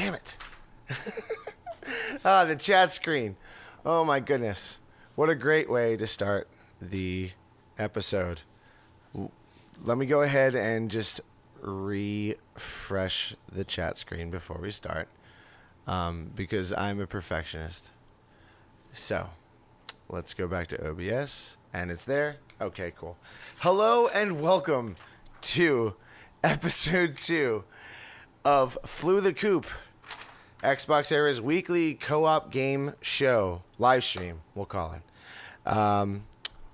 Damn it. The chat screen. Oh my goodness. What a great way to start the episode. Let me go ahead and just refresh the chat screen before we start, because I'm a perfectionist. So let's go back to OBS, and it's there. Okay, cool. Hello and welcome to episode 2 of Flew the Coop, XboxEra's weekly co-op game show, live stream, we'll call it.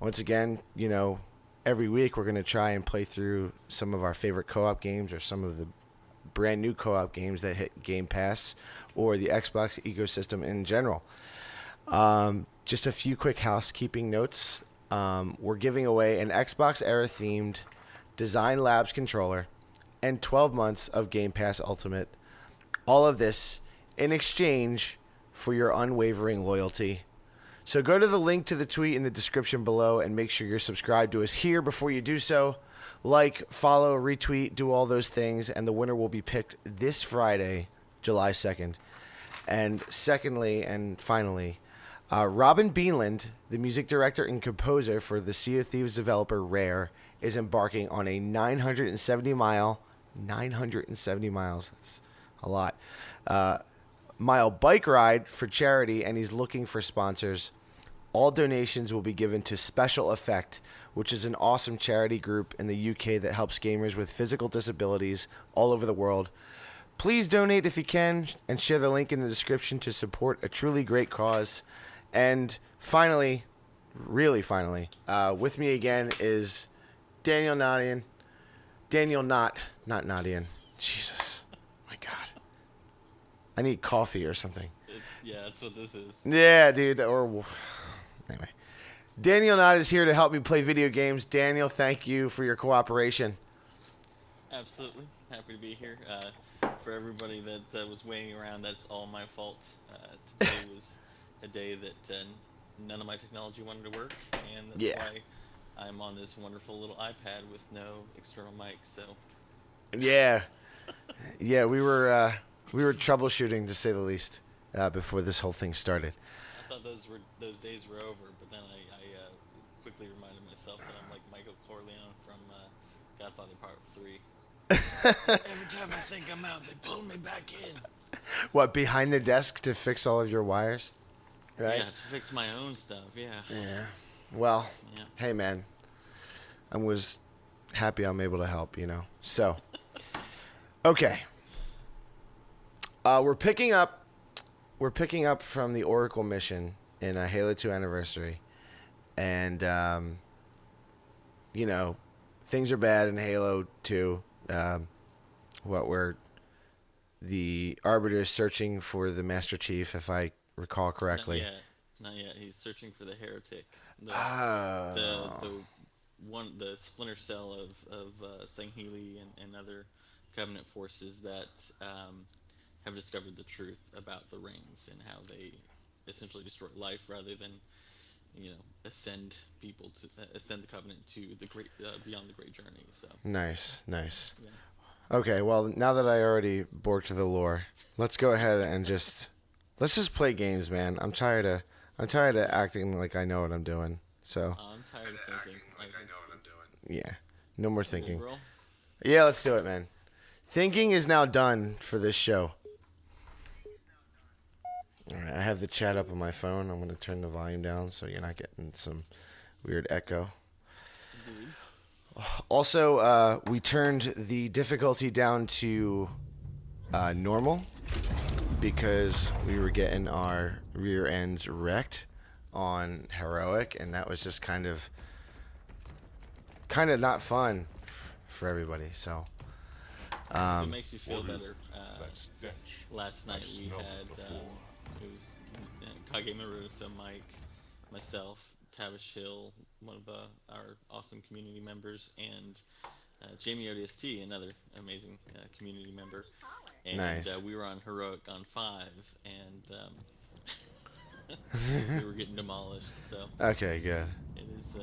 Once again, you know, every week we're going to try and play through some of our favorite co-op games or some of the brand new co-op games that hit Game Pass or the Xbox ecosystem in general. Just a few quick housekeeping notes. We're giving away an XboxEra themed Design Labs controller and 12 months of Game Pass Ultimate. All of this in exchange for your unwavering loyalty. So go to the link to the tweet in the description below and make sure you're subscribed to us here before you do so. Like, follow, retweet, do all those things, and the winner will be picked this Friday, July 2nd. And secondly and finally, Robin Beanland, the music director and composer for the Sea of Thieves developer Rare, is embarking on a 970 miles, that's a lot, mile bike ride for charity, and he's looking for sponsors. All donations will be given to Special Effect, which is an awesome charity group in the UK that helps gamers with physical disabilities all over the world. Please donate if you can and share the link in the description to support a truly great cause. And finally, really finally, with me again is Daniel Nadian. Daniel not Nadian. Jesus, my God. I need coffee or something. Yeah, that's what this is. Yeah, dude. Or anyway, Daniel Nod is here to help me play video games. Daniel, thank you for your cooperation. Absolutely. Happy to be here. For everybody that was waiting around, that's all my fault. Today was a day that none of my technology wanted to work, and that's why I'm on this wonderful little iPad with no external mic. So yeah, we were troubleshooting, to say the least, before this whole thing started. I thought those days were over, but then I quickly reminded myself that I'm like Michael Corleone from Godfather Part 3. Every time I think I'm out, they pull me back in. What, behind the desk to fix all of your wires? Right? Yeah, to fix my own stuff, yeah. Yeah. Well, hey, man. I was happy I'm able to help, you know. So, okay. We're picking up from the Oracle mission in a Halo 2 Anniversary. And, you know, things are bad in Halo 2. The Arbiter is searching for the Master Chief, if I recall correctly. Not yet. He's searching for the heretic. The splinter cell of Sangheili and other Covenant forces that have discovered the truth about the rings and how they essentially destroy life rather than, you know, ascend the Covenant to the great beyond the great journey. So nice. Yeah. Okay, well, now that I already borked the lore, let's go ahead and let's just play games, man. I'm tired of acting like I know what I'm doing. So I'm tired of thinking like I know what I'm doing. Yeah, no more thinking. Yeah, let's do it, man. Thinking is now done for this show. All right, I have the chat up on my phone. I'm going to turn the volume down so you're not getting some weird echo. Indeed. Also, we turned the difficulty down to normal because we were getting our rear ends wrecked on heroic, and that was just kind of not fun for everybody. So it makes you feel better. Last night we had it was Kage Maru, so Mike, myself, Tavish Hill, one of our awesome community members, and Jamie ODST, another amazing community member. And nice. We were on Heroic on 5, and we were getting demolished. So okay, good. It is.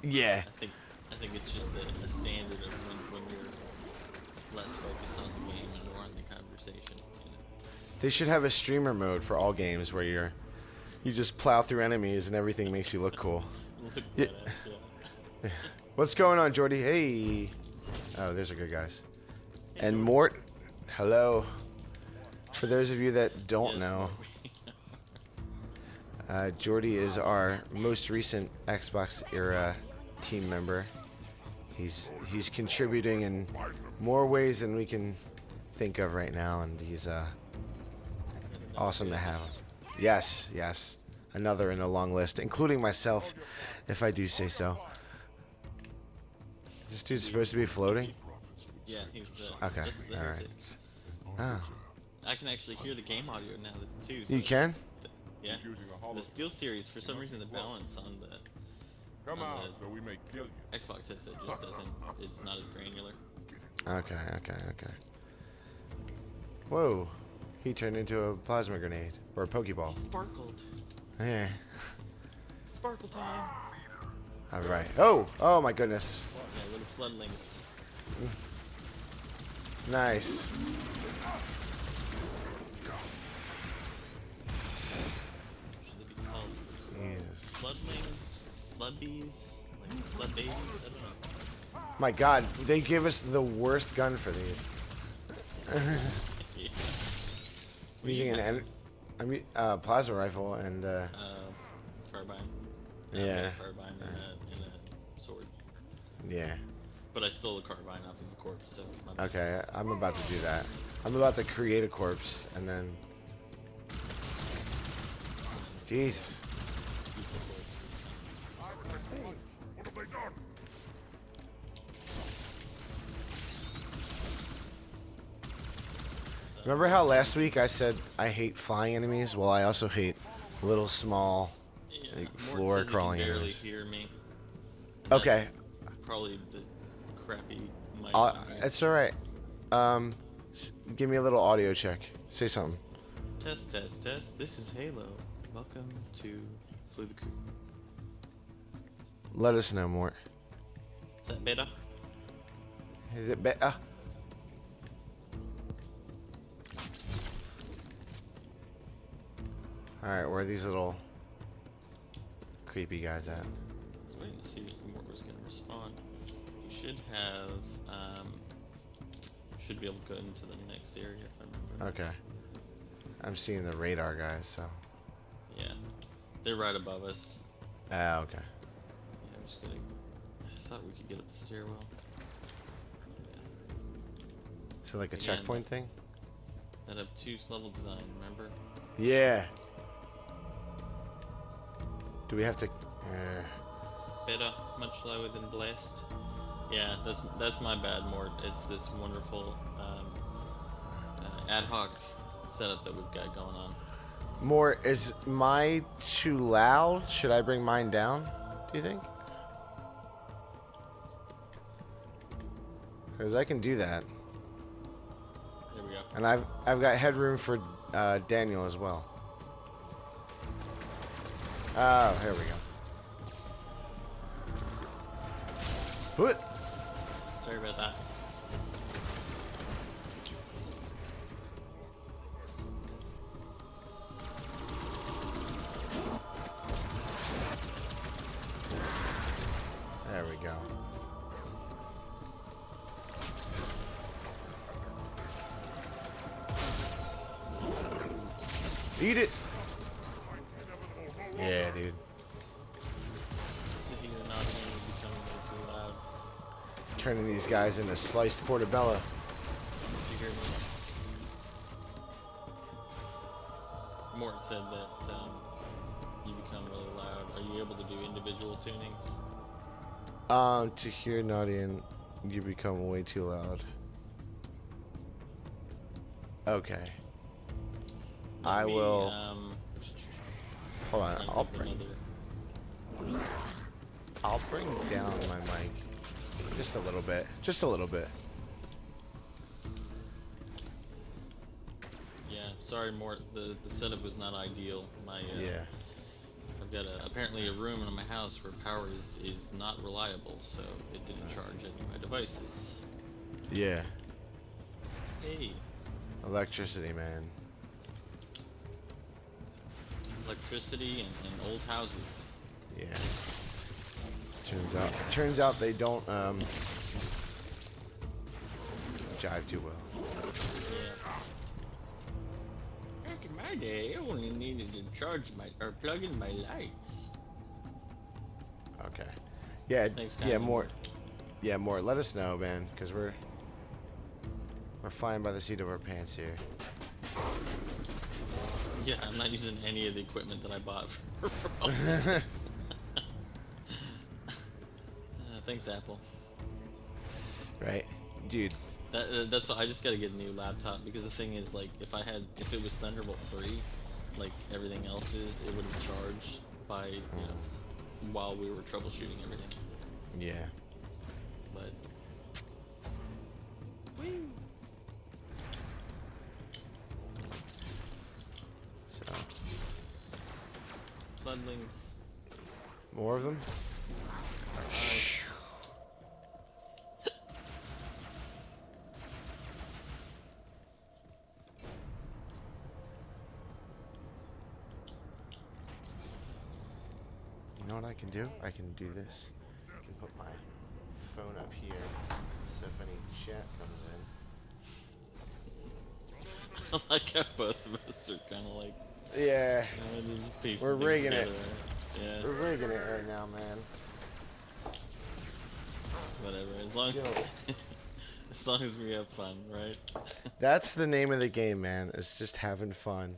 Yeah. I think it's just a standard of when you're less focused on the game and more on the conversation. They should have a streamer mode for all games where you just plow through enemies and everything makes you look cool. Look Yeah. badass, yeah. What's going on, Jordy? Hey. Oh, there's a good guys. Hey, And Jordy. Mort, hello. For those of you that don't Yes, know, Mort. Jordy is our most recent XboxEra team member. He's contributing in more ways than we can think of right now, and he's awesome to have him. Yes, yes. Another in a long list, including myself, if I do say so. This dude's supposed to be floating? Yeah, he's the. Okay, that's the alright. heritage. Ah. I can actually hear the game audio now too. So You can? Yeah. The Steel Series, for some reason, the balance on the Come on, so we may kill you. Xbox headset just doesn't. It's not as granular. Okay, okay, okay. Whoa. He turned into a plasma grenade. Or a Pokeball. Sparkled. Yeah. Sparkle time. Alright. Oh! Oh my goodness. Yeah, little floodlings. Nice. Should they be called Jesus. floodlings, floodbees, like flood babies? I don't know. My god, they give us the worst gun for these. Yeah. I'm using an plasma rifle and Carbine. Yeah. Carbine and a sword. yeah. But I stole the carbine off of the corpse, so my bad. Okay, I'm about to do that. I'm about to create a corpse and then Jesus. What have they done? Remember how last week I said I hate flying enemies? Well, I also hate little small Yeah, like, Mort floor says he crawling can barely enemies. hear me. And Okay. that's probably the crappy mic. Uh, on here. it's alright. Give me a little audio check. Say something. Test, test, test. This is Halo. Welcome to Flew the Coop. Let us know more. Is that better? Is it better? Alright, where are these little creepy guys at? I was waiting to see if Mort was going to respond. You should have, should be able to go into the next area if I remember. Okay. I'm seeing the radar guys, so. Yeah. They're right above us. Ah, okay. Yeah, I'm just gonna. I thought we could get up the stairwell. So like a Again, checkpoint thing? That obtuse level design, remember? Yeah. Do we have to? Better, much lower than blessed. Yeah, that's my bad, Mort. It's this wonderful ad hoc setup that we've got going on. More, is my too loud? Should I bring mine down? Do you think? Because I can do that, There we go. and I've got headroom for Daniel as well. Oh, here we go. What? Sorry about that. There we go. Eat it. Yeah, dude. So you're not going to be becoming way too loud. Turning these guys into sliced portobello. Did you hear me? Mort said that you become really loud. Are you able to do individual tunings? To hear naughty and you become way too loud. Okay. I Let me, will. Hold on. try and I'll think of bring. another- I'll bring down my mic just a little bit. Just a little bit. Yeah, sorry, Mort. The setup was not ideal. My Yeah. I've got apparently a room in my house where power is not reliable, so it didn't charge any of my devices. Yeah. Hey, Electricity, man. electricity and old houses. Yeah. Turns out they don't jive too well. Yeah. Back in my day, I only needed to charge or plug in my lights. Okay. Yeah. Thanks, yeah. More. Yeah. More. Let us know, man, because we're flying by the seat of our pants here. Yeah, I'm not using any of the equipment that I bought for all this. Thanks, Apple. Right, dude. That's why I just gotta get a new laptop, because the thing is, like, if it was Thunderbolt 3, like everything else is, it would have charged by, you know, while we were troubleshooting everything. Yeah. But. Whee! So. Floodlings. More of them? You know what I can do? I can do this. I can put my phone up here, so if any chat comes in. I like how both of us are kind of like. Yeah. We're rigging it. Yeah. We're rigging it right now, man. Whatever. As long as we have fun, right? That's the name of the game, man. It's just having fun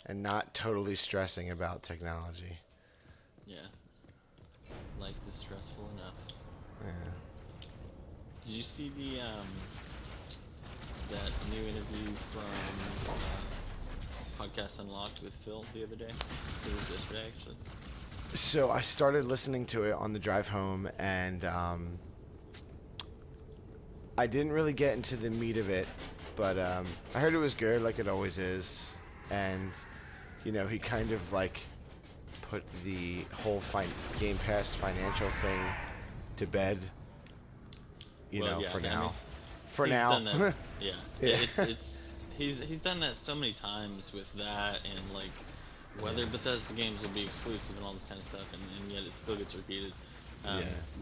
and not totally stressing about technology. Yeah. Life is stressful enough. Yeah. Did you see that new interview from Podcast Unlocked with Phil the other day? It was yesterday, actually. So I started listening to it on the drive home, and I didn't really get into the meat of it, but I heard it was good, like it always is. And, you know, he kind of like put the whole Game Pass financial thing to bed, for now. For he's now. Done that, yeah. Yeah. He's done that so many times with that, and like whether Bethesda games will be exclusive and all this kind of stuff, and yet it still gets repeated.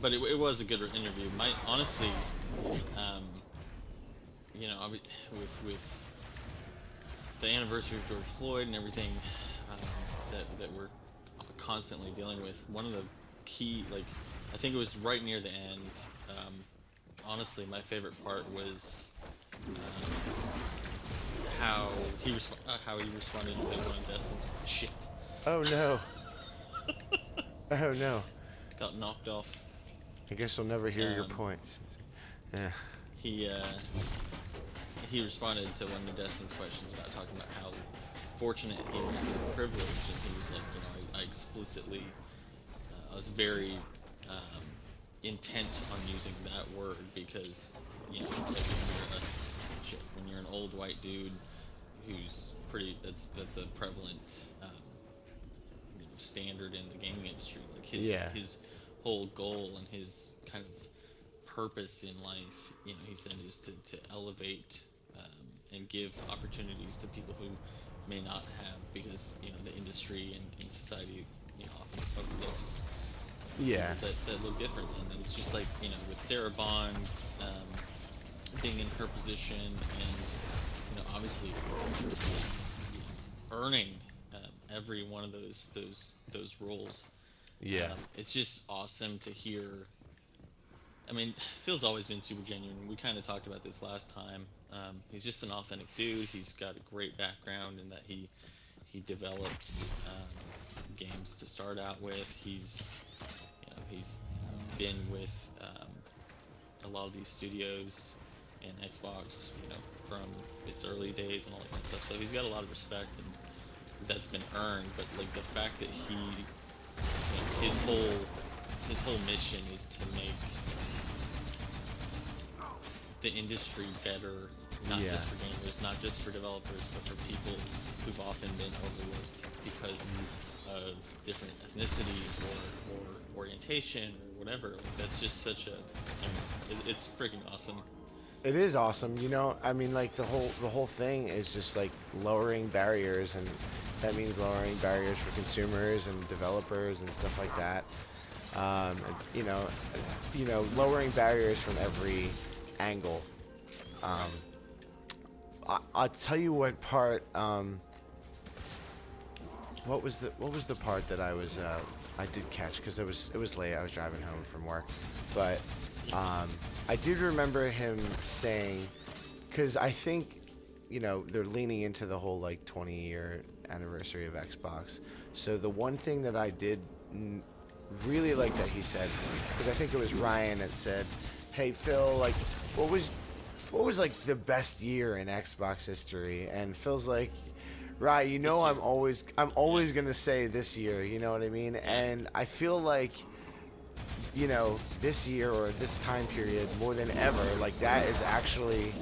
But it was a good interview. Honestly, with the anniversary of George Floyd and everything that we're constantly dealing with, one of the key, like, I think it was right near the end. Honestly, my favorite part was how he responded to one of Destin's shit. Oh no. Oh no. Got knocked off. I guess we'll never hear your points. Yeah. He responded to one of Destin's questions about talking about how fortunate he was and privileged, and he was like, I explicitly, I was very intent on using that word because, it's like when you're an old white dude who's that's a prevalent standard in the gaming industry. Like his whole goal and his kind of purpose in life, he said, is to elevate and give opportunities to people who may not have, because the industry and society often overlooks that look different. And it's just like with Sarah Bond being in her position and obviously earning every one of those roles. It's just awesome to hear. I mean, Phil's always been super genuine. We kind of talked about this last time. He's just an authentic dude. He's got a great background in that he develops games to start out with. He's been with a lot of these studios and Xbox, from its early days and all that kind of stuff. So he's got a lot of respect, and that's been earned. But like the fact that his whole mission is to make the industry better, not just for gamers, not just for developers, but for people who've often been overlooked because of different ethnicities or orientation or whatever. Like, that's just such it's freaking awesome. It is awesome, you know. I mean, like the whole thing is just like lowering barriers, and that means lowering barriers for consumers and developers and stuff like that. You know, lowering barriers from every angle. Um, I'll tell you what part. What was the part that I did catch, because it was late. I was driving home from work, but I did remember him saying, because I think, they're leaning into the whole like 20-year anniversary of Xbox. So the one thing that I did really like that he said, because I think it was Ryan that said, "Hey Phil, like, what was like the best year in Xbox history?" And Phil's like, "Right, I'm always gonna say this year." You know what I mean? And I feel like, this year or this time period more than ever, like that is actually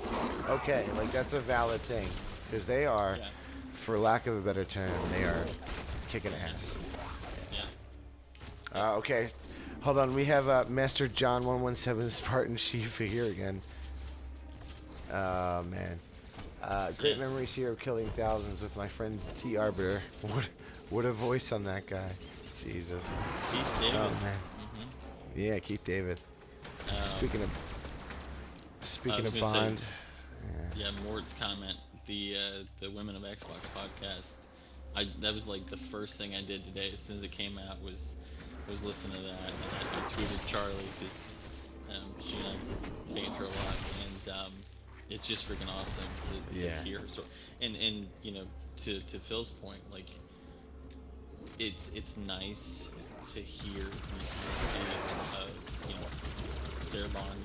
okay. Like that's a valid thing, because they are, for lack of a better term, they are kicking ass. Okay, hold on. We have Master John 117 Spartan Shifa here again. Oh man. Great memories here of killing thousands with my friend T Arbiter. What a voice on that guy. Jesus. Keith David. Oh man. Yeah, Keith David. Speaking of Bond. Mort's comment. The Women of Xbox podcast. That was like the first thing I did today. As soon as it came out, was listening to that, and I tweeted Charlie, because she and I banter a lot, and it's just freaking awesome to hear her story. And to Phil's point, like it's nice to hear Sarah Bond,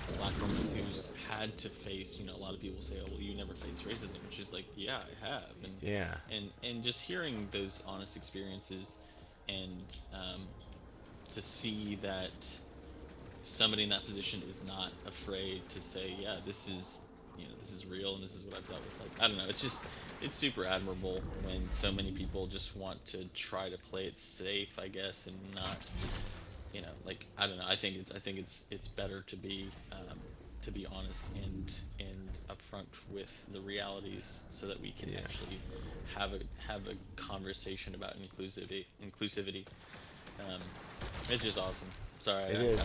a black woman who's had to face, a lot of people say, "Oh, well, you never faced racism," and she's like, "Yeah, I have." And just hearing those honest experiences, and to see that somebody in that position is not afraid to say, "Yeah, this is real, and this is what I've dealt with." Like, I don't know, it's super admirable when so many people just want to try to play it safe, I guess, and not, like, I don't know. I think it's better to be honest and upfront with the realities, so that we can actually have a conversation about inclusivity. It's just awesome. Sorry, it is.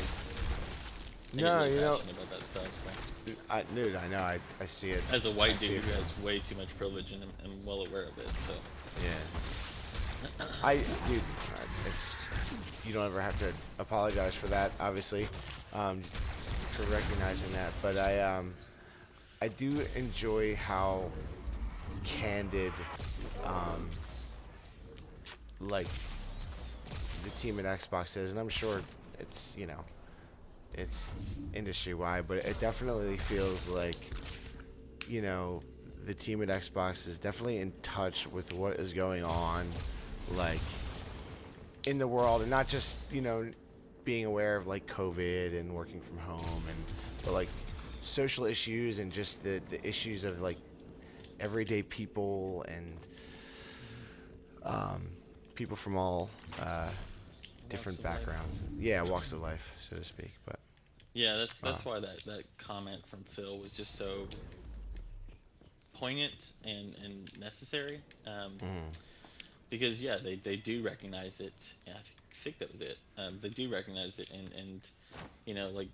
I get really passionate about that stuff. So. I know. I see it. As a white dude who has way too much privilege, and I'm well aware of it. So. Yeah. It's, you don't ever have to apologize for that, obviously, for recognizing that. But I do enjoy how candid, like, the team at Xbox is, and I'm sure it's it's industry-wide, but it definitely feels like, the team at Xbox is definitely in touch with what is going on, like, in the world, and not just, being aware of, like, COVID and working from home, but, like, social issues and just the issues of, like, everyday people and people from all different backgrounds. Yeah, walks of life, so to speak. But yeah, that's why that comment from Phil was just so poignant and necessary. Because they do recognize it. Yeah, I think that was it. They do recognize it, and like,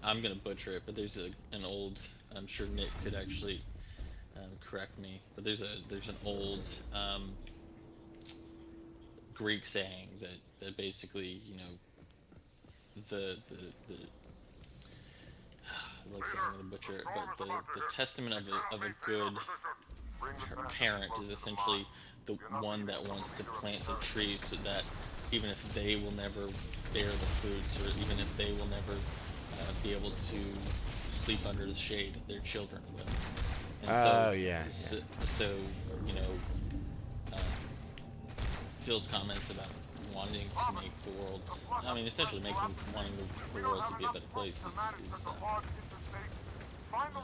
I'm gonna butcher it, but there's an old, I'm sure Nick could actually correct me, but there's an old Greek saying that basically, the like I said, I'm gonna butcher it, but the testament of a good parent is essentially the one that wants to plant the tree, so that even if they will never bear the fruits, or even if they will never be able to sleep under the shade, their children will. And so Phil's comments about wanting to make the world, essentially wanting the world to be a better place is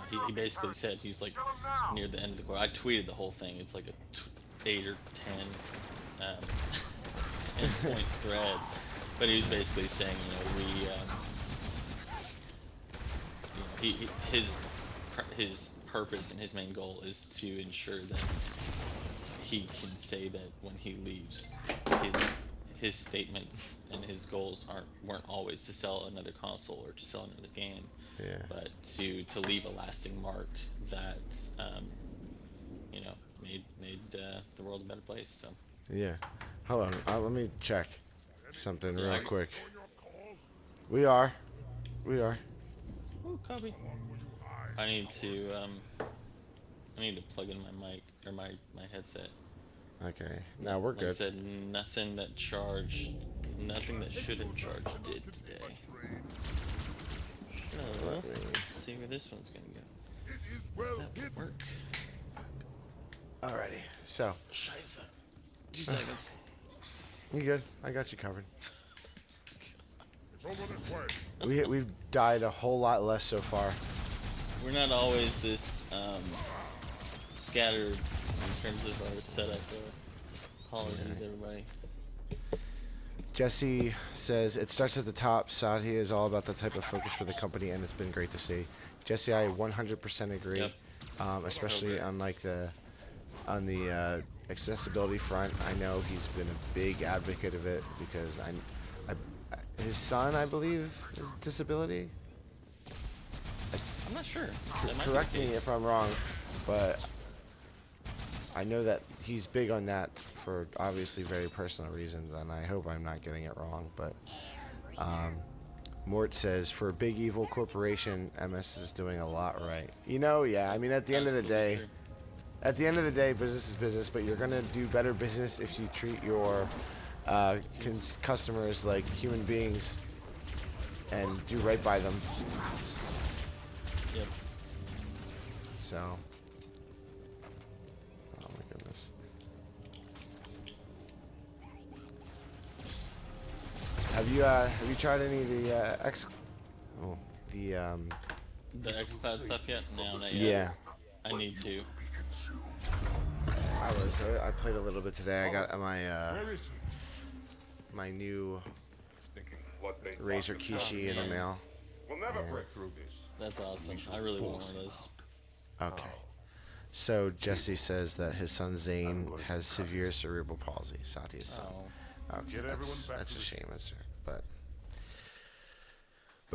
he basically said, he's like, near the end of the quote, I tweeted the whole thing, it's like a 8 or 10 point thread, but he was basically saying, his purpose and his main goal is to ensure that he can say that when he leaves, his statements and his goals weren't always to sell another console or to sell another game, but to leave a lasting mark that made the world a better place. So yeah, hold on, let me check something real quick. We are. Oh, copy. I need to plug in my mic or my headset. Okay, now we're good. Like I said, nothing that should have charged did today. So, let's see where this one's gonna go. That will work. Alrighty, so. Scheiße. 2 seconds. You good? I got you covered. It's over this way. We've died a whole lot less so far. We're not always this scattered in terms of our setup. Apologies, everybody. Jesse says, it starts at the top. Satya is all about the type of focus for the company, and it's been great to see. Jesse, I 100% agree, Yep. Especially on the accessibility front. I know he's been a big advocate of it because his son, I believe, is disability. I'm not sure. Correct me if I'm wrong, but I know that he's big on that for obviously very personal reasons, and I hope I'm not getting it wrong. But Mort says, for a big evil corporation, MS is doing a lot right. Yeah. I mean, at the end of the day, business is business, but you're gonna do better business if you treat your customers like human beings and do right by them. Yep. So, oh my goodness. Have you tried any of the the XCloud stuff yet? No, not yet. Yeah. I need to. I played a little bit today. I got my new Razer Kishi in the mail. We'll never break through this. That's awesome. I really want one of those. Okay. So Jesse says that his son Zane has severe cerebral palsy. Satya's son. Oh. Okay, that's a shame, but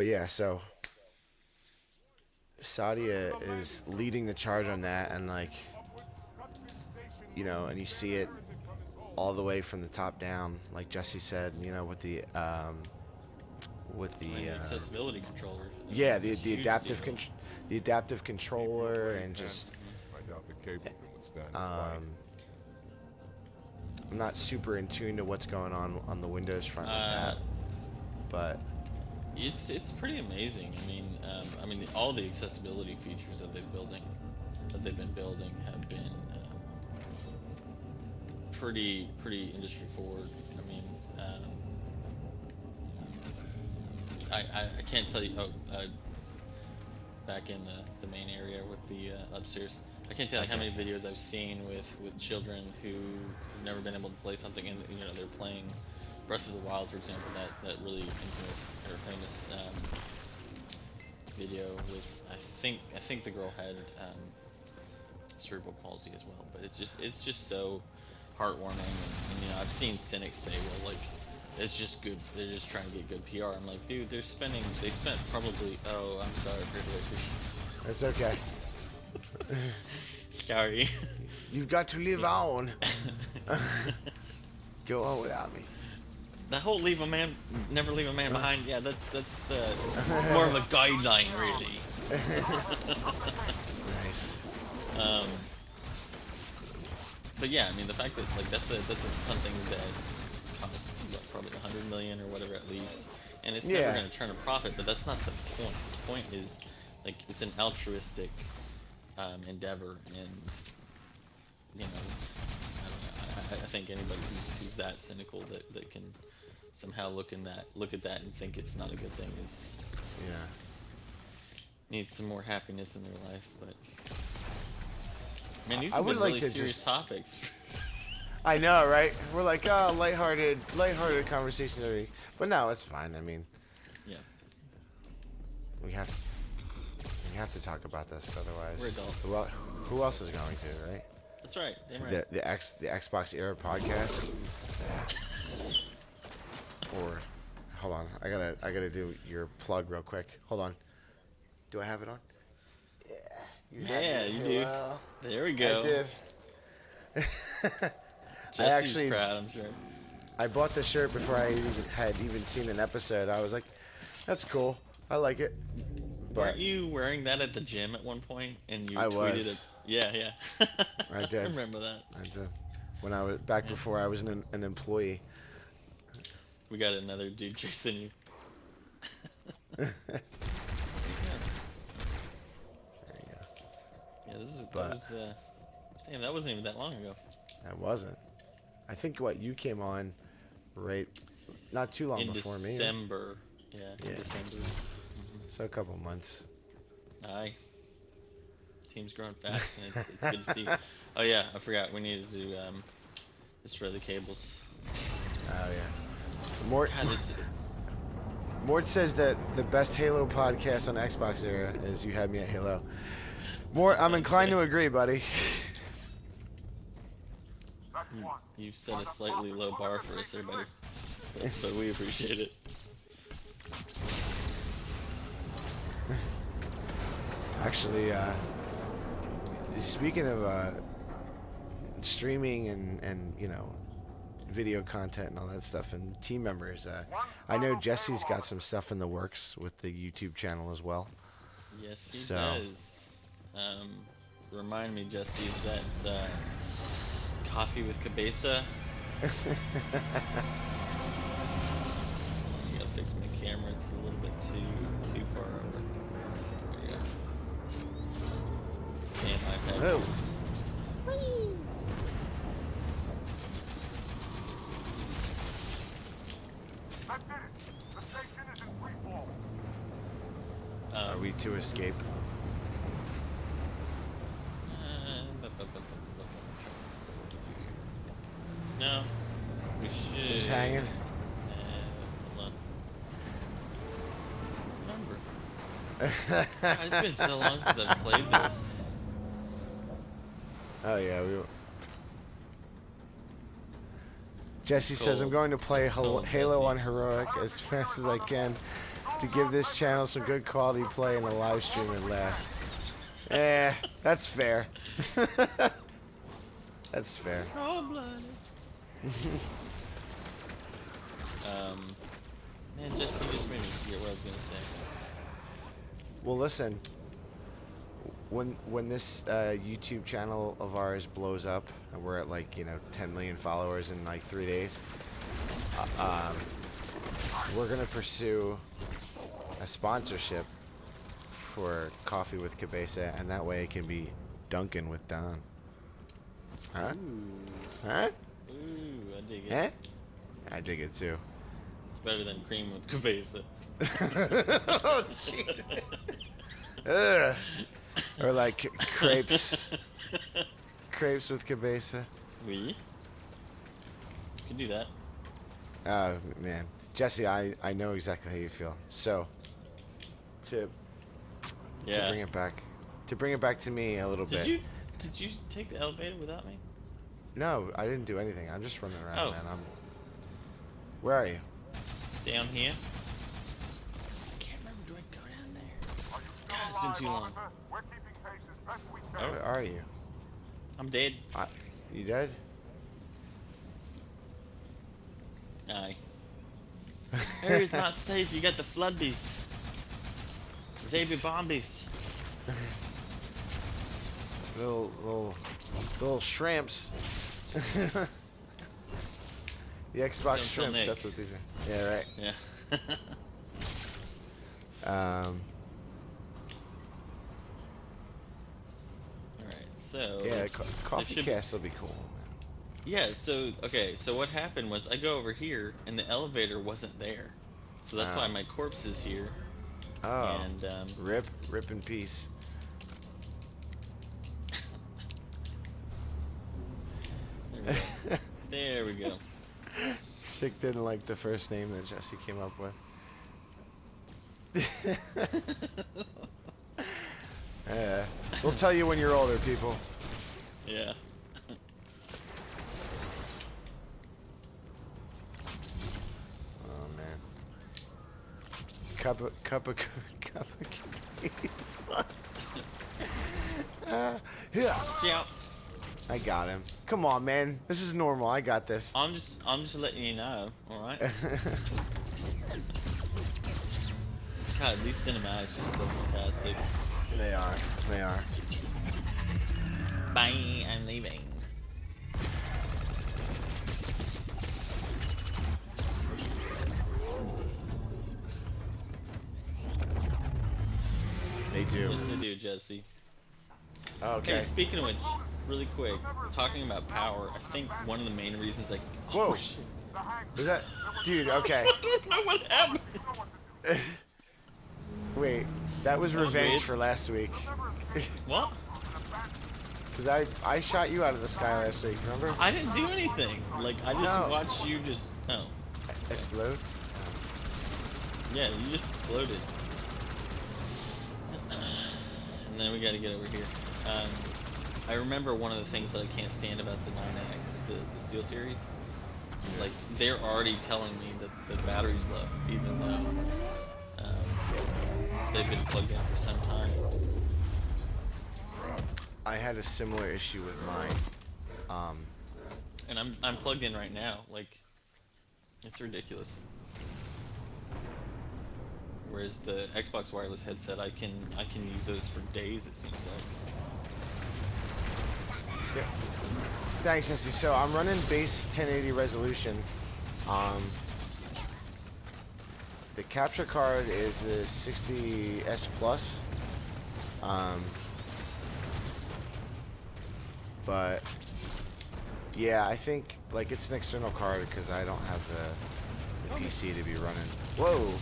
yeah. So Satya is leading the charge on that, and and you see it all the way from the top down, like Jesse said, with the accessibility controller. Yeah, the adaptive controller, and just I'm not super in tune to what's going on the Windows front with that, but it's pretty amazing. I mean, all the accessibility features that they've been building have been pretty industry forward. I can't tell you. Back in the main area with the upstairs, I can't tell you how many videos I've seen with children who have never been able to play something, and they're playing Breath of the Wild, for example, that really famous video with I think the girl had cerebral palsy as well. But it's just so heartwarming, and I've seen cynics say, well, like, it's just good, they're just trying to get good PR. I'm like, dude, they spent probably, oh, I'm sorry for it's okay. Sorry. You've got to live on. Go on without me. That whole never leave a man behind, yeah, that's more of a guideline, really. Nice. But yeah, the fact that that's something that costs probably $100 million or whatever at least, and it's never going to turn a profit. But that's not the point. The point is, it's an altruistic endeavor, and I think anybody who's that cynical that can somehow look at that and think it's not a good thing needs some more happiness in their life. But man, these have been really serious topics. I know, right? We're like, oh, lighthearted conversation every week. But no, it's fine. Yeah. We have have to talk about this, otherwise. We're adults. Who else is going to, right? That's right. Damn right. The XboxEra podcast. Or, hold on, I gotta do your plug real quick. Hold on. Do I have it on? Yeah, you do. There we go. I did. Jesse's proud, I'm sure. I bought the shirt before I had seen an episode. I was like, that's cool. I like it. But weren't you wearing that at the gym at one point? And you tweeted was. it? Yeah. I did. I remember that. I did. When I was back before I was an employee. We got another dude chasing you. There you go. Yeah, damn, that wasn't even that long ago. That wasn't. I think you came on right not too long before me. In December. Yeah, December. So a couple months. Aye. Team's growing fast, and it's good to see. Oh yeah, I forgot. We needed to destroy the cables. Oh yeah. Mort says that the best Halo podcast on XboxEra is You Had Me at Halo. Mort, I'm inclined to agree, buddy. You've set a slightly low bar for us there, buddy. But we appreciate it. Actually, speaking of streaming and video content and all that stuff and team members, I know Jesse's got some stuff in the works with the YouTube channel as well. Yes, he does. Remind me, Jesse, that coffee with cabeza. I gotta fix my camera. It's a little bit too far over. There we go. Damn iPad. Oh. Are we to escape? No. We should. Just hanging? Hold on. Remember. God, it's been so long since I've played this. Oh yeah, Jesse says I'm going to play Halo on Heroic as fast as I can to give this channel some good quality play in a live stream at last. That's fair. That's fair. Cold-blooded. Man, Jesse, you just made me forget what I was gonna say. Well, listen. When this YouTube channel of ours blows up and we're at 10 million followers in 3 days, we're gonna pursue a sponsorship for Coffee with Cabeza, and that way it can be Dunkin' with Don. Huh? Ooh. Huh? Ooh, I dig it. Eh? I dig it too. It's better than cream with cabeza. Oh, jeez. Ugh. Or like crepes. Crepes with cabeza. We can do that. Oh, man. Jesse, I know exactly how you feel. So, to bring it back to me a little bit. Did you take the elevator without me? No, I didn't do anything. I'm just running around, Oh. man. Where are you? Down here. I can't remember. Do I go down there? God, it's been too long. Where are you? I'm dead. You dead? Aye. Area's not safe. You got the floodbies. Xavier bombies. Little shrimps. The Xbox Don't kill shrimps, Nick. that's what these are. Yeah, right. Yeah. Alright, so... Yeah, Coffee Cast will be cool. Yeah, so what happened was I go over here and the elevator wasn't there. So that's why my corpse is here. Oh. And Rip in peace. There we go. Sick didn't like the first name that Jesse came up with. We'll tell you when you're older, people. Yeah. Oh man. Cup of cookies. Yeah. Yeah. I got him. Come on, man. This is normal. I got this. I'm just letting you know. All right. God, these cinematics are so fantastic. They are. They are. Bye. I'm leaving. They do. Yes, they do, Jesse. Okay. Hey, speaking of which, really quick, talking about power, I think one of the main reasons, like, Whoa. oh, shit. Was that, dude? Okay. I don't know what happened. Wait, that was That was revenge weird. for last week. What? Cause I shot you out of the sky last week. Remember? I didn't do anything. Like, I just No. watched you just. Oh. Explode. Yeah, you just exploded. And then we gotta get over here. I remember one of the things that I can't stand about the 9X, the Steel Series. Like, they're already telling me that the battery's low, even though they've been plugged in for some time. I had a similar issue with mine. And I'm plugged in right now. Like, it's ridiculous. Whereas the Xbox wireless headset, I can use those for days. It seems like. Yeah. Thanks, Jesse. So I'm running base 1080 resolution. The capture card is the 60S Plus. But yeah, I think like it's an external card because I don't have the PC to be running. Whoa,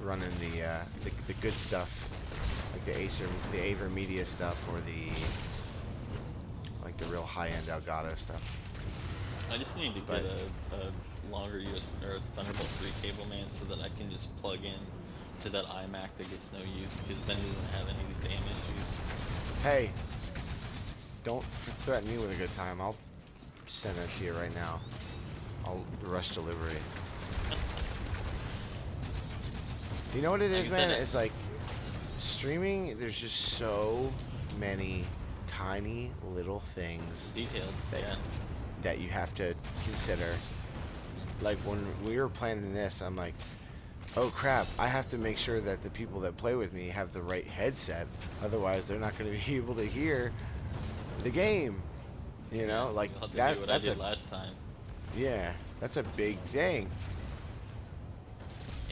running the good stuff, like the Aver Media stuff, or the real high-end Elgato stuff. I just need to get a longer USB or Thunderbolt 3 cable, man, so that I can just plug in to that iMac that gets no use, because then it doesn't have any of these damn issues. Hey, don't threaten me with a good time. I'll send it to you right now. I'll rush delivery. You know what it is, man? It's like streaming. There's just so many tiny little things Details, that you have to consider. Like when we were planning this, I'm like, oh crap, I have to make sure that the people that play with me have the right headset, otherwise they're not going to be able to hear the game. You know, like I'll have to that. do what That's I did last time. Yeah, that's a big thing.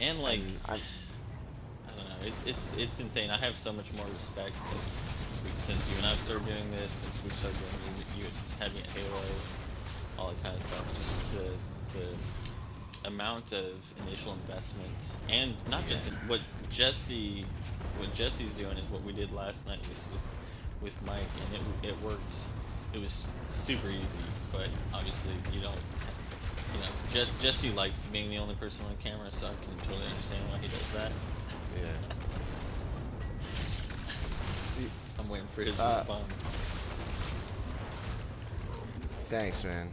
And like, And I don't know, it's insane. I have so much more respect since you and I started doing this, since we started doing it, you had me at Halo, all that kind of stuff. Just the amount of initial investment, and not just in, what Jesse's doing is what we did last night with Mike, and it worked. It was super easy, but obviously you don't. You know, Jesse likes being the only person on camera, so I can totally understand why he does that. yeah. I'm waiting for his response. Thanks, man.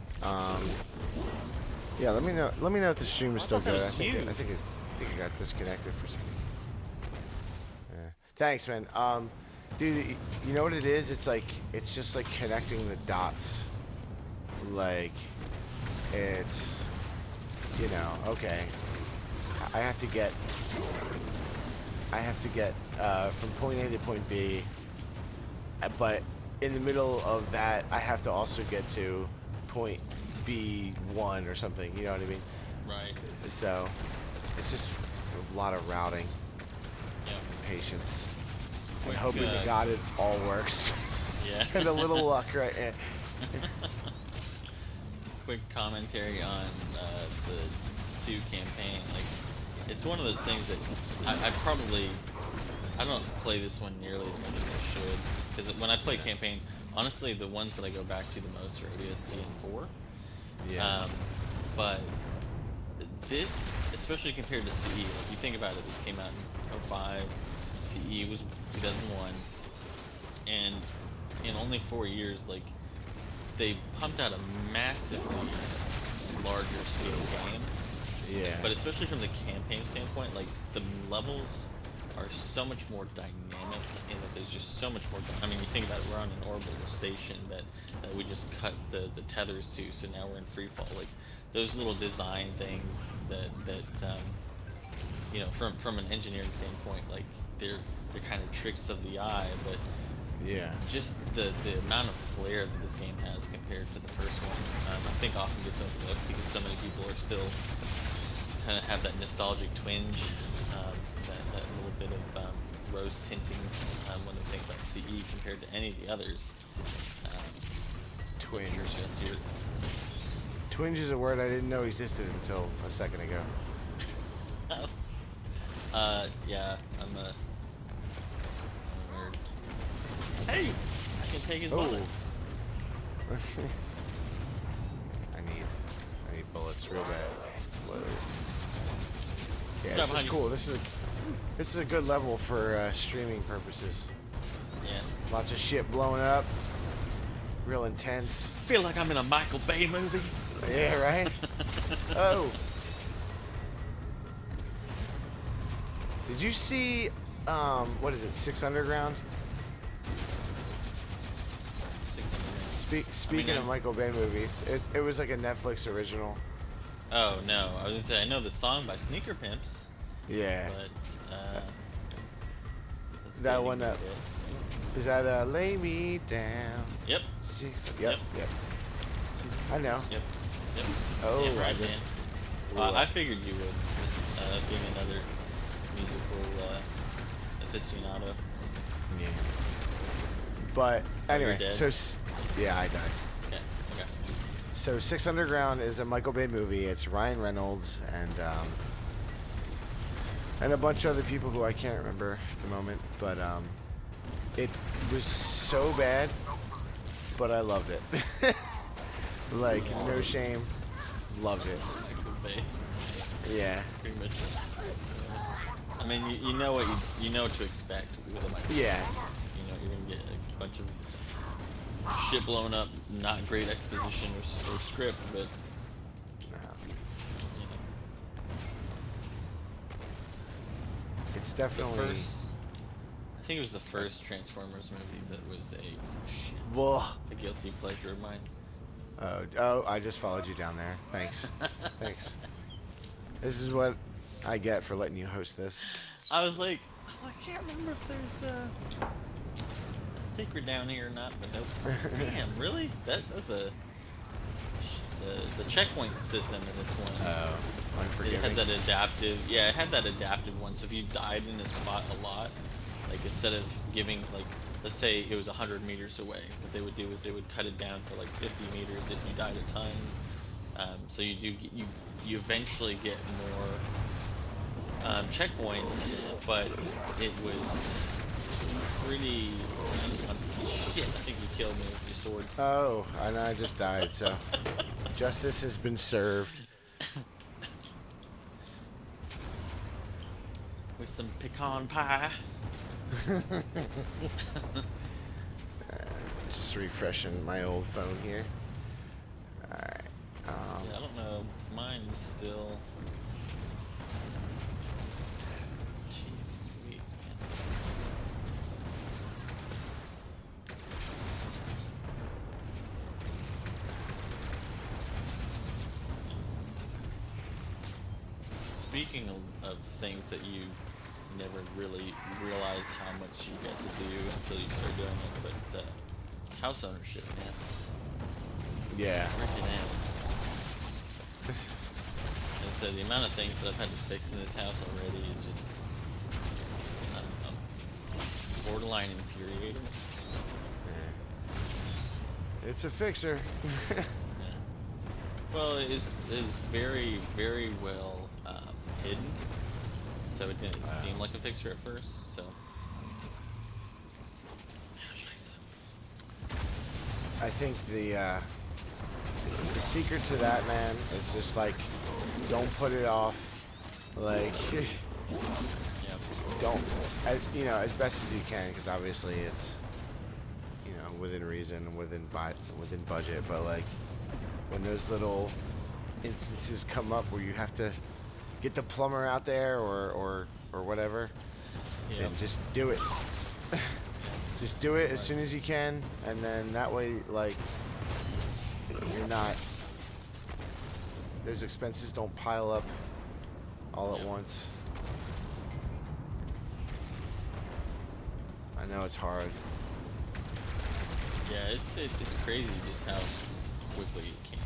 Yeah, let me know. Let me know if the stream is still thought that good. was I think huge. it got disconnected for a second. Yeah. Thanks, man. Dude, you know what it is? It's just like connecting the dots. Like, it's, you know, okay. I have to get from point A to point B, but in the middle of that, I have to also get to point B1 or something. You know what I mean? Right. So it's just a lot of routing, Yeah. patience, and Quick, hoping to God it all works. Yeah. And a little luck, right? Yeah. Quick commentary on the 2 campaign. Like, it's one of those things that I don't play this one nearly as much as I should, because when I play campaign, honestly, the ones that I go back to the most are ODST and 4. Yeah. But this, especially compared to CE, like you think about it, this came out in 05, CE was 2001, and in only 4 years, like, they pumped out a massively larger scale game. Yeah. But especially from the campaign standpoint, like, the levels are so much more dynamic, and that there's just so much more. I mean, you think about it, we're on an orbital station that we just cut the tethers to, so now we're in free fall. Like, those little design things that you know, from an engineering standpoint, like, they're kind of tricks of the eye, but Yeah. just the amount of flair that this game has compared to the first one, I think often gets overlooked because so many people are still kind of have that nostalgic twinge, that little bit of rose tinting when they think about CE compared to any of the others. Twinge. Just your, Twinge is a word I didn't know existed until a second ago. yeah, I'm a nerd. Hey, I can take his bullet. I need bullets real bad. Whoa. Yeah, Drop this is behind cool. This is a good level for streaming purposes. Yeah. Lots of shit blowing up. Real intense. Feel like I'm in a Michael Bay movie. Yeah, right? Oh. Did you see, what is it, 6 Underground? Speaking of Michael Bay movies, it was like a Netflix original. Oh no, I was gonna say I know the song by Sneaker Pimps. Yeah. But that one up. Is that Lay Me Down? Yep. Yep. I know. Yep. Oh, yeah, right, I just. man. I figured you would, being another musical aficionado. Yeah. But anyway, dead? so yeah, I died. Okay. So 6 Underground is a Michael Bay movie. It's Ryan Reynolds and a bunch of other people who I can't remember at the moment. But it was so bad, but I loved it. Like, no shame, loved it. Michael Bay. Yeah. Pretty much. I mean, you know what you know what to expect with a Michael Bay. Yeah. You know, you're gonna get a bunch of shit blown up, not great exposition or script, but you know. It's definitely. I think it was the first Transformers movie that was a guilty pleasure of mine. Oh, I just followed you down there. Thanks. Thanks. This is what I get for letting you host this. I was like, I can't remember if there's a secret down here or not, but nope. Damn, really? That's the checkpoint system in this one. Oh, it had that adaptive. Yeah, it had that adaptive one. So if you died in a spot a lot, like instead of giving like, let's say it was 100 meters away, what they would do is they would cut it down to like 50 meters if you died a time. So you eventually get more checkpoints, but it was pretty. Shit, I think you killed me with your sword. Oh, and I just died. So justice has been served. With some pecan pie. Just refreshing my old phone here. Alright. Yeah, I don't know. Mine's still. Jeez Louise, man. Speaking of things that you never really realize how much you get to do until you start doing it, but house ownership, man. Yeah. Freaking out. And so the amount of things that I've had to fix in this house already is just borderline infuriating. It's a fixer. Yeah. Well, it is very, very well hidden, so it didn't seem like a fixer at first. So, I think the secret to that, man, is just like, don't put it off. Like, yeah. don't, as best as you can, because obviously it's you know, within reason, within budget. But like when those little instances come up where you have to get the plumber out there or whatever, then just do it. Just do it as soon as you can, and then that way, like, you're not. Those expenses don't pile up all at once. I know it's hard. Yeah, it's crazy just how quickly it came.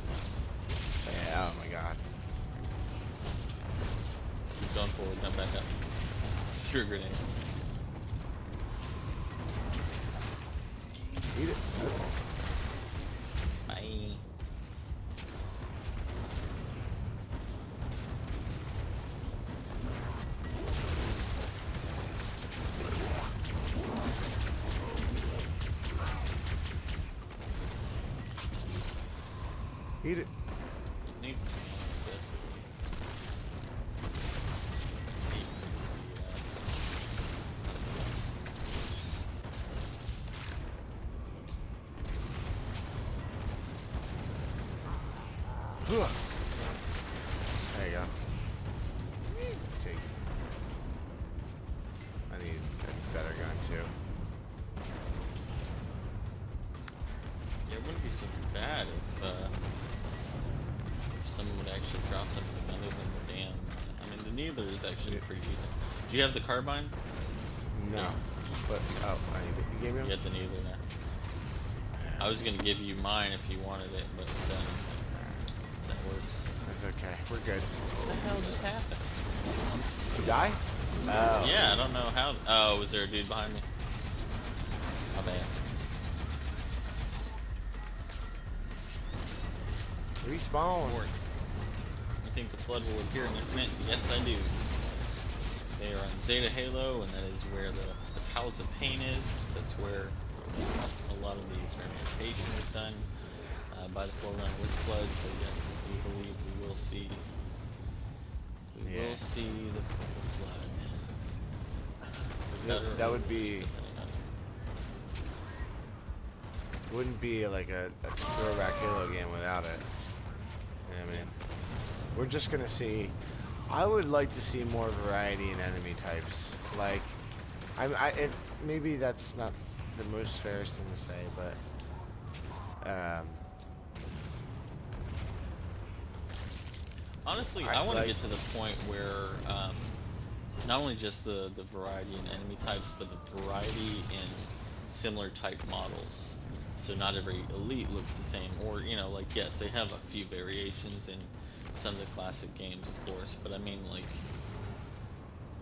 Yeah, oh my god. Keep going forward, not back up. Through a grenade. Eat it. Bye. Eat it. Needs desperately. There you go. Take it. I need a better gun too. Yeah, it wouldn't be so bad if someone would actually drop something other than the damn. I mean, the needler is actually pretty decent. Do you have the carbine? No. But I need it. You gave me You one? have the needler now. I was gonna give you mine if you wanted it, but that works. That's okay. We're good. What the hell just happened? You die? Oh. Yeah, I don't know how. Oh, was there a dude behind me? My bad. Respawn. I think the flood will appear in Infinite. Yes, I do. They are on Zeta Halo, and that is where the Palace of Pain is. That's where a lot of the experimentation was done by the Forerunner with Flood. So yes, we believe we will see. We will see the flood. That would be. Wouldn't be like a throwback Halo game without it. You know what I mean? We're just gonna see. I would like to see more variety in enemy types. Like, maybe that's not the most fairest thing to say, but honestly, I want to get to the point where not only just the variety in enemy types, but the variety in similar type models. So not every elite looks the same, or you know, like yes, they have a few variations in some of the classic games, of course, but I mean, like,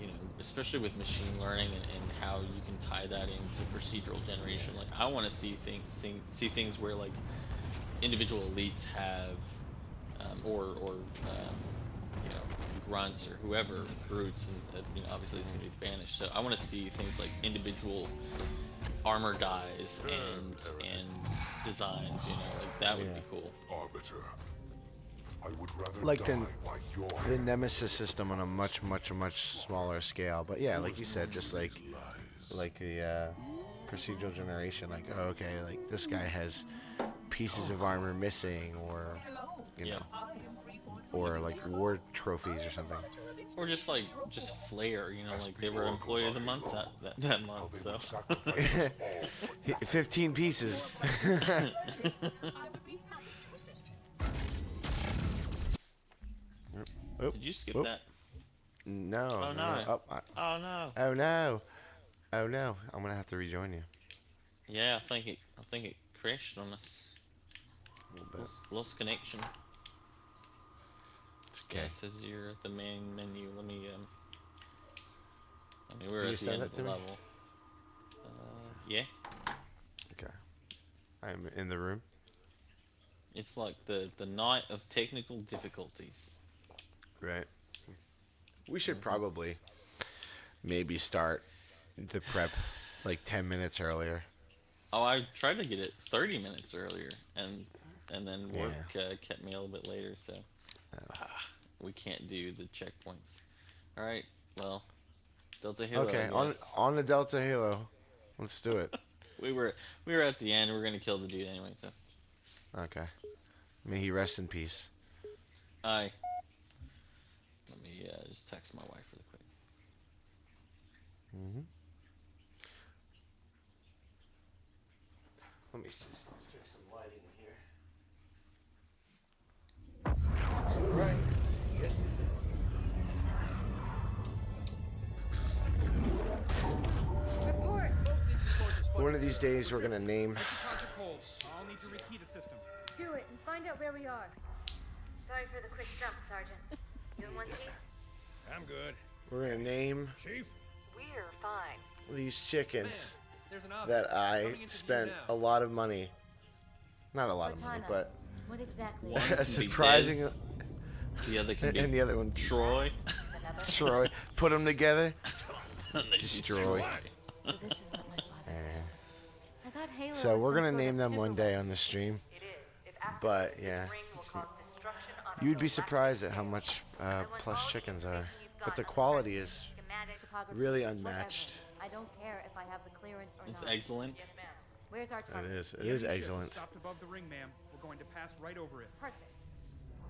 you know, especially with machine learning and how you can tie that into procedural generation. Like, I want to see things where like individual elites have, or you know, grunts or whoever, brutes, and you know, obviously it's gonna be banished. So I want to see things like individual armor dyes and designs. You know, like that would be cool. Arbiter. I would rather like die by your the Nemesis system on a much smaller scale. But yeah, like you said, just like the procedural generation. Like, oh, okay, like this guy has pieces of armor missing, or you know, or like war trophies or something. Or just flair, you know, like they were employee of the month that month. So 15 pieces. Did you skip that? No. Oh no. Oh no. Oh no. Oh no. I'm gonna have to rejoin you. Yeah, I think it crashed on us. A little bit. Lost connection. It's okay. Yeah, it says you're at the main menu. Let me we're Can you at the send end that of the to me? level. Yeah. Okay. I'm in the room. It's like the night of technical difficulties. Right. We should probably maybe start the prep like 10 minutes earlier. Oh, I tried to get it 30 minutes earlier, and then work kept me a little bit later, so we can't do the checkpoints. All right, well, Delta Halo. Okay, I guess. on the Delta Halo, let's do it. we were at the end. We are gonna kill the dude anyway. So Okay. May he rest in peace. I let me just text my wife really quick. Mm-hmm. Let me just fix some lighting here. Right. Yes. Report. One of these days we're gonna name. I'll need to rekey the system. Do it and find out where we are. Sorry for the quick jump, Sergeant. You in one piece? I'm good. We're gonna name Chief? We're fine. these chickens There's an object that I coming into spent view a now. lot of money. Not a lot of money, Cortana. but What exactly? One a can be surprising. Diz, the other can be And the other one, Troy. Troy. Put them together. They Destroy. So this is what my father. Eh. I thought Halo. So was we're some gonna sort name of them one superweapon. day on the stream. It is. If activated, But this yeah, ring will cause destruction on a you'd be galactic surprised at how scale. much And when plush all chickens the are. information you've But the gotten on quality the is schematic- Topography, really whatever. unmatched. I don't care if I have the clearance or It's not. excellent. Yes, ma'am. Where's our It target? is. It The is enemy ship excellent. Stopped above the ring, ma'am. We're going to pass right over it. Perfect.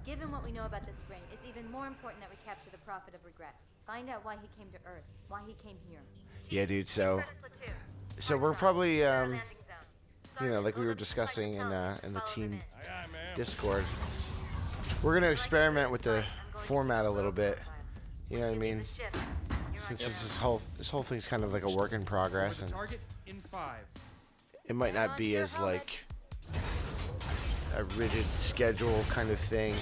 Given what we know about this ring, it's even more important that we capture the Prophet of Regret. Find out why he came to Earth, why he came here. Yeah, dude. So we're probably you know, like we were discussing in the team Aye, aye, ma'am. Discord. We're gonna experiment with the format a little bit. You know what I mean? Since this whole thing's kind of like a work in progress, Over the and target in 5. it might not be as like a rigid schedule kind of thing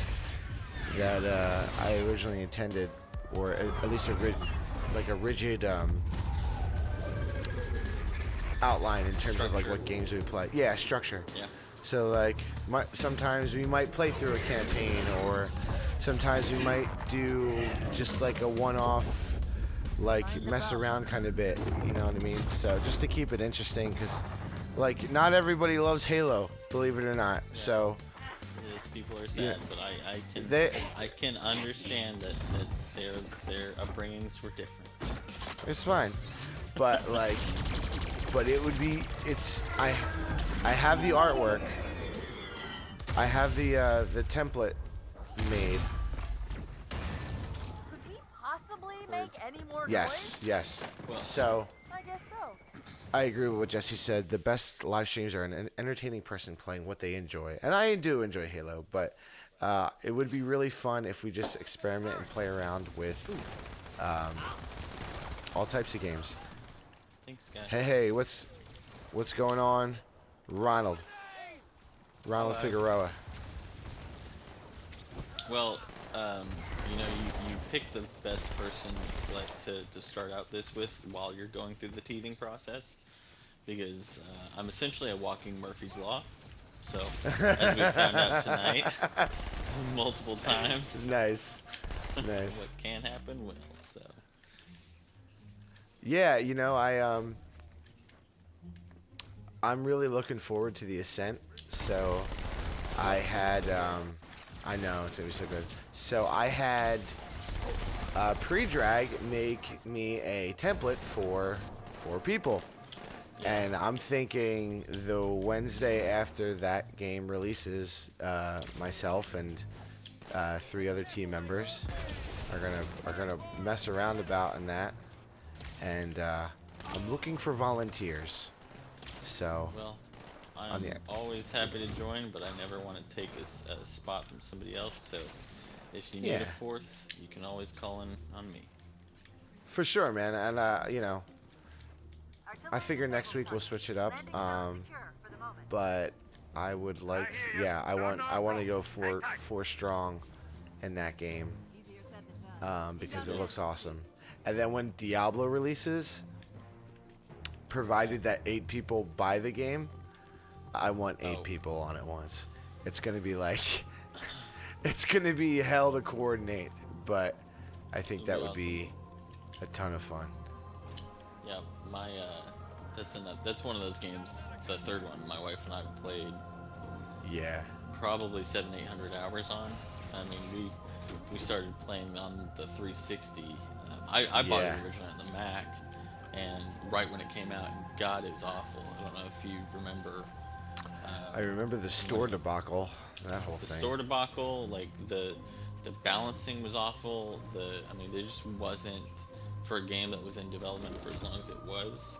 that I originally intended, or at least a rigid outline in terms of like what games we play. Yeah, structure. Yeah. So like sometimes we might play through a campaign, or sometimes we might do just like a one-off, like mess around kind of bit. You know what I mean? So just to keep it interesting, because like not everybody loves Halo, believe it or not. So Yes, people are sad, but I can understand that their upbringings were different. it's fine, but like, but it would be I have the artwork. I have the template made. Could we possibly make any more Yes, yes. Well- So I guess so. I agree with what Jesse said. The best live streams are an entertaining person playing what they enjoy, and I do enjoy Halo. But it would be really fun if we just experiment and play around with all types of games. Thanks, guys. Hey, what's going on, Ronald Figueroa? Well, you know, you pick the best person like to start out this with while you're going through the teething process, because I'm essentially a walking Murphy's Law. So, as we found out tonight, multiple times, Nice. what can happen will. So, Yeah, you know, I'm really looking forward to the Ascent. So I had I know it's gonna be so good. So I had Pre-Drag make me a template for 4 people. And I'm thinking the Wednesday after that game releases, myself and 3 other team members are gonna mess around about in that, and I'm looking for volunteers. So well, On I'm the- always happy to join, but I never want to take a spot from somebody else. So, if you need Yeah. a 4th, you can always call in on me. for sure, man, and you know, I figure next week we'll switch it up. But I would like, yeah, I want to go 4 strong in that game. Because it looks awesome. And then when Diablo releases, provided that 8 people buy the game, I want 8 people on it once. It's gonna be like, it's gonna be hell to coordinate, but I think that would be a ton of fun. Yeah, my that's one of those games. The 3rd one, my wife and I played Yeah. probably 700-800 hours on. I mean, we started playing on the 360. I bought Yeah. it originally on the Mac, and right when it came out, and God, it was awful. I don't know if you remember. I remember the store debacle, that whole The thing. store debacle, like the balancing was awful. I mean, there just wasn't, for a game that was in development for as long as it was,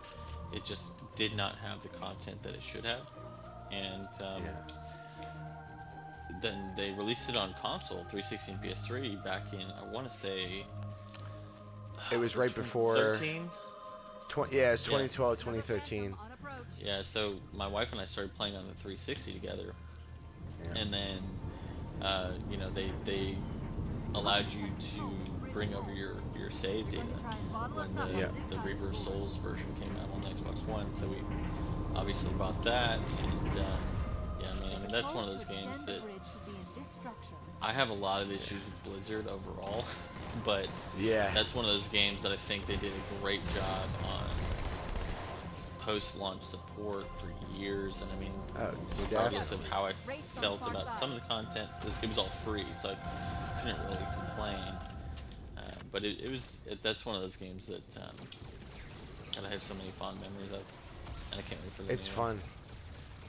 it just did not have the content that it should have. And then they released it on console, 360 and PS3, back in, I want to say, It was right before 13? Yeah, it's 2012, 2013. Yeah, so my wife and I started playing on the 360 together, and then you know, they allowed you to bring over your save data when the Reaper Souls version came out on the Xbox One. So we obviously bought that, and yeah, I mean that's one of those games that I have a lot of issues with Blizzard overall, but that's one of those games that I think they did a great job on post-launch support for years. And I mean, regardless of how I felt about some of the content, it was all free, so I couldn't really complain. But that's one of those games that I have so many fond memories of, and I can't wait for the It's fun.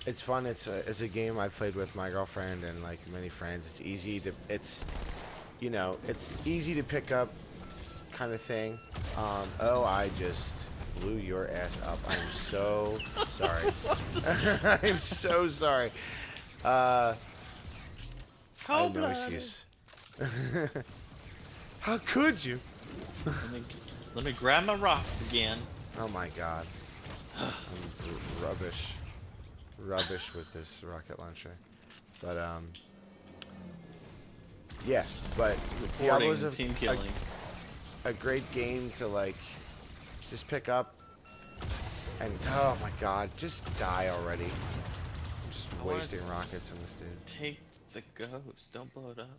It's fun. It's a game I played with my girlfriend and like many friends. It's easy to it's easy to pick up, kind of thing. Oh, I just blew your ass up. I'm so sorry. I'm so sorry. I have no excuse. How could you? Let me grab my rock again. Oh my god. I'm rubbish with this rocket launcher. But yeah, but Diablo's a great game to like just pick up and oh my god, just die already. I'm just wasting rockets on this dude. Take the ghost, don't blow it up.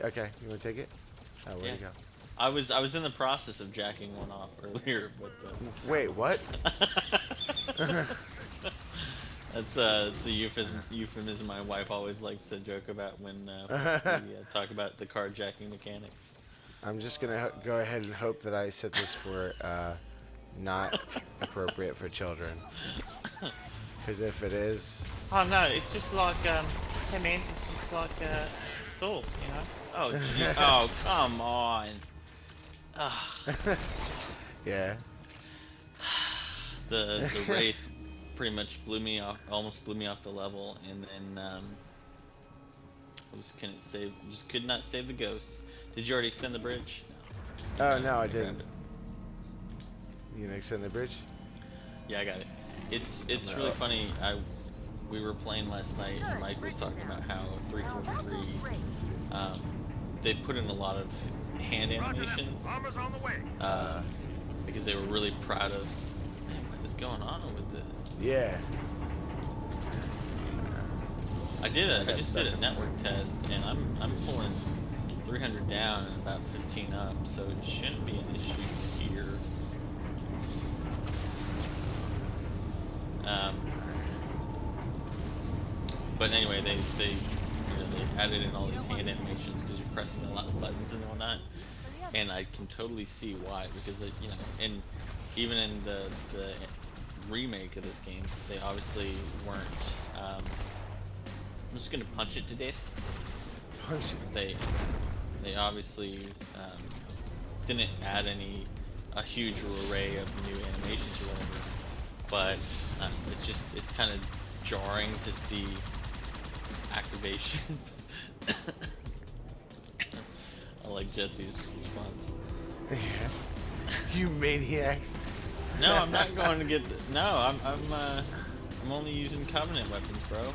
Okay, you wanna take it? Oh, where'd it go? I was in the process of jacking one off earlier, but wait, what? That's a euphemism my wife always likes to joke about when we talk about the carjacking mechanics. I'm just gonna go ahead and hope that I set this for not appropriate for children. Because if it is... Oh no, it's just like, hey man, it's just like Thor, you know? Oh, gee, oh, come on. Yeah. The Wraith pretty much blew me off, almost blew me off the level, and then I just could not save the ghost. Did you already extend the bridge? No. Oh no, I didn't. You gonna extend the bridge? Yeah, I got it. It's really funny. We were playing last night, and Mike was talking about how 343 they put in a lot of hand animations because they were really proud of. Man, what is going on with it? Yeah. I just did a network test, and I'm pulling 300 down and about 15 up, so it shouldn't be an issue here. But anyway, they added in all these hand animations because you're pressing a lot of buttons and whatnot, and I can totally see why, because and even in the remake of this game, they obviously weren't. I'm just gonna punch it to death. Punch it. They obviously didn't add a huge array of new animations or whatever, but it's kind of jarring to see activation. I like Jesse's response. Yeah. You maniacs. No, I'm not going to get. No, I'm only using Covenant weapons, bro.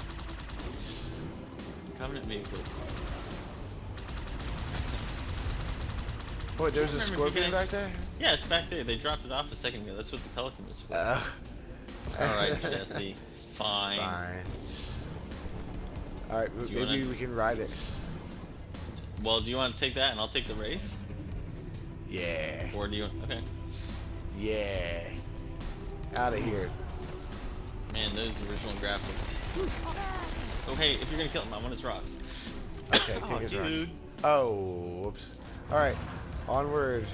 Covenant vehicles. Wait, there's a scorpion back there? Yeah, it's back there. They dropped it off a second ago. That's what the Pelican was for. Alright, Jesse. Fine. Alright, maybe we can ride it. Well, do you want to take that and I'll take the Wraith? Yeah. Or do you... Okay. Yeah. Out of here. Man, those original graphics. Oh, hey, if you're gonna kill him, I want his rocks. Okay, take his rocks. Oh, whoops. Alright, onward.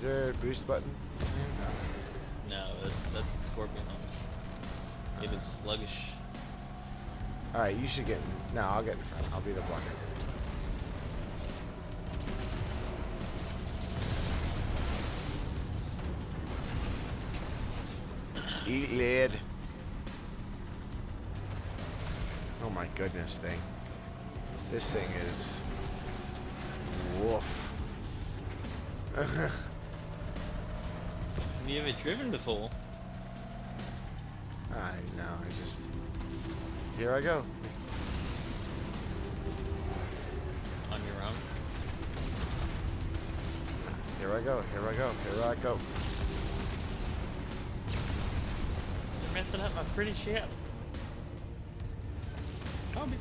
Is there a boost button? No, that's Scorpion Homes. It is sluggish. Alright, you should get in. No, I'll get in front. I'll be the blocker. Eat lid. Oh my goodness thing. This thing is woof. Have you ever driven before? I know, I just here I go. On your own? Here I go, here I go, here I go. You're messing up my pretty ship. Kobe.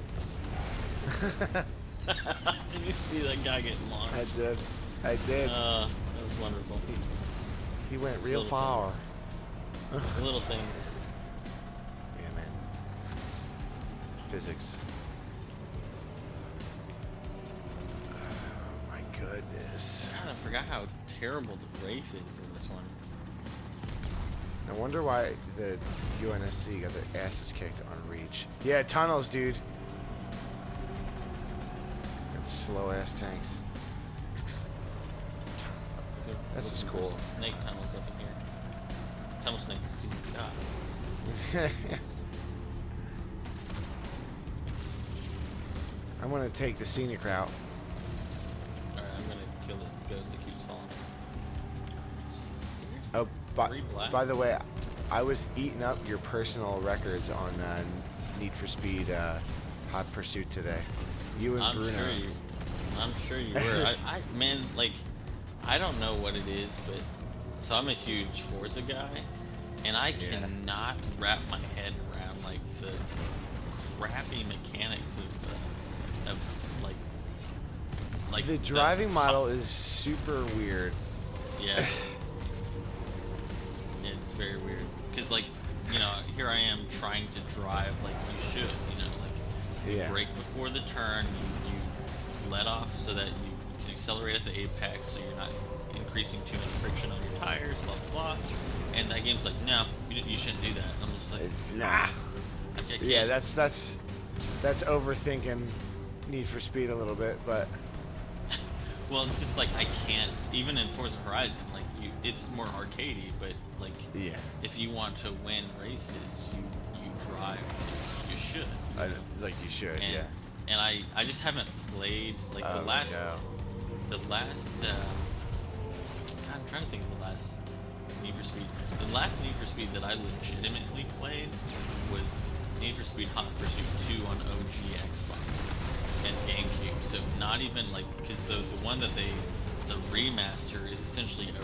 Did you see that guy get launched? I did. I did. That was wonderful. He went It's real little far. things. The little things. Yeah, man. Physics. Oh my goodness. God, I forgot how terrible the Wraith is in this one. I wonder why the UNSC got their asses kicked on Reach. Yeah, tunnels, dude. And slow ass tanks. This is cool. Snake tunnels up in here. Tunnel snakes, excuse me. God. I'm gonna take the scenic route. Alright, I'm gonna kill this ghost that keeps following us. Jesus, seriously? Oh, Three blasts? by the way, I was eating up your personal records on Need for Speed Hot Pursuit today. You and Bruno. I'm sure you were. Man, like, I don't know what it is, but so I'm a huge Forza guy, and I cannot wrap my head around like the crappy mechanics of like the driving model is super weird. Yeah. It's very weird. Because, like, you know, here I am trying to drive like you should, you know, like, you brake before the turn, you let off so that you can accelerate at the apex so you're not increasing too much friction on your tires, blah, blah, blah. And that game's like, no, you shouldn't do that. And I'm just like, nah. I can't. Yeah, that's overthinking Need for Speed a little bit, but... Well, it's just like, I can't, even in Forza Horizon, like, it's more arcadey, but, like, if you want to win races, you drive, you should. Like you should, and, And I just haven't played, like, the last, God, I'm trying to think of the last Need for Speed. The last Need for Speed that I legitimately played was Need for Speed Hot Pursuit 2 on OG Xbox and GameCube. So not even like, because the one that the remaster is essentially a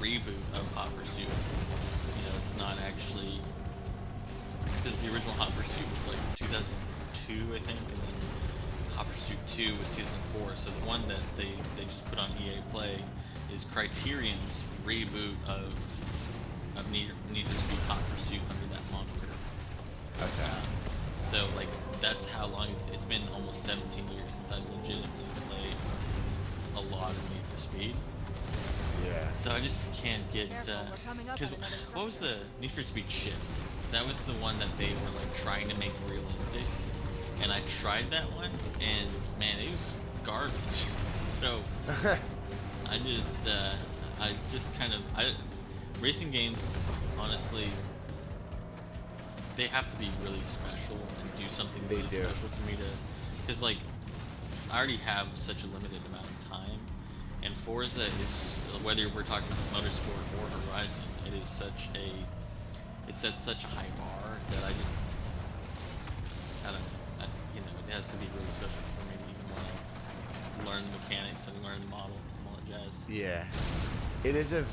reboot of Hot Pursuit. You know, it's not actually, because the original Hot Pursuit was like 2002, I think, and then Hot Pursuit 2 was 2004. So the one that they just put on EA Play is Criterion's reboot of Need for Speed Hot Pursuit under that moniker. Okay. So like, that's how long it's been. Almost 17 years since I legitimately played a lot of Need for Speed. Yeah. So I just can't get, because what was the Need for Speed Shift? That was the one that they were like trying to make realistic, and I tried that one, and man, it was garbage. So I just kind of, racing games, honestly, they have to be really special and do something really special for me to, because like, I already have such a limited amount of time, and Forza is, whether we're talking about motorsport or Horizon, it is such a, it sets such a high bar that I don't know, you know, it has to be really special for me to even want to learn the mechanics and learn the model and all that jazz. Yeah. It is a